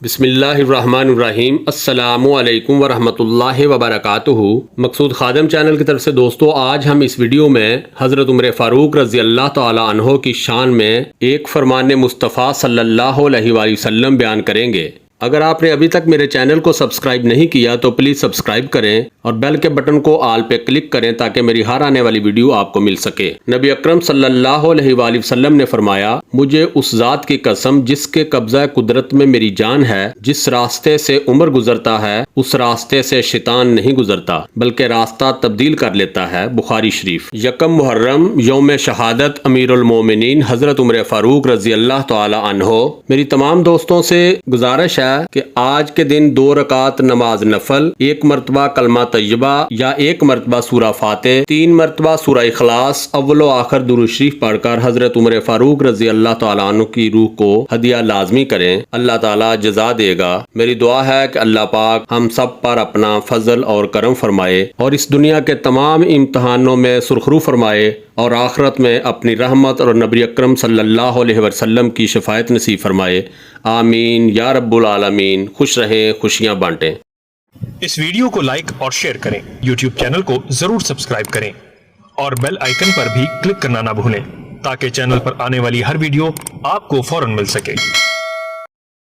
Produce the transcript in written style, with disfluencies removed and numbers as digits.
بسم اللہ الرحمن الرحیم۔ السلام علیکم ورحمۃ اللہ وبرکاتہ۔ مقصود خادم چینل کی طرف سے دوستو، آج ہم اس ویڈیو میں حضرت عمر فاروق رضی اللہ تعالی عنہ کی شان میں ایک فرمان مصطفیٰ صلی اللہ علیہ وآلہ وسلم بیان کریں گے۔ اگر آپ نے ابھی تک میرے چینل کو سبسکرائب نہیں کیا تو پلیز سبسکرائب کریں اور بیل کے بٹن کو آل پہ کلک کریں تاکہ میری ہر آنے والی ویڈیو آپ کو مل سکے۔ نبی اکرم صلی اللہ علیہ وآلہ وسلم نے فرمایا، مجھے اس ذات کی قسم جس کے قبضہ قدرت میں میری جان ہے، جس راستے سے عمر گزرتا ہے اس راستے سے شیطان نہیں گزرتا بلکہ راستہ تبدیل کر لیتا ہے۔ بخاری شریف۔ یکم محرم یوم شہادت امیر المومنین حضرت عمر فاروق رضی اللہ تعالی عنہ۔ میری تمام دوستوں سے گزارش ہے کہ آج کے دن 2 رکعت نماز نفل، 1 مرتبہ کلمہ طیبہ یا 1 مرتبہ سورہ فاتح، 3 مرتبہ سورہ اخلاص، اول و آخر درود شریف پڑھ کر حضرت عمر فاروق رضی اللہ تعالیٰ عنہ کی روح کو ہدیہ لازمی کریں۔ اللہ تعالیٰ جزا دے گا۔ میری دعا ہے کہ اللہ پاک ہم سب پر اپنا فضل اور کرم فرمائے اور اس دنیا کے تمام امتحانوں میں سرخرو فرمائے اور آخرت میں اپنی رحمت اور نبی اکرم صلی اللہ علیہ وسلم کی شفاعت نصیب فرمائے۔ آمین یا رب العالمین۔ خوش رہیں، خوشیاں بانٹیں۔ اس ویڈیو کو لائک اور شیئر کریں، یوٹیوب چینل کو ضرور سبسکرائب کریں اور بیل آئیکن پر بھی کلک کرنا نہ بھولیں تاکہ چینل پر آنے والی ہر ویڈیو آپ کو فوراً مل سکے۔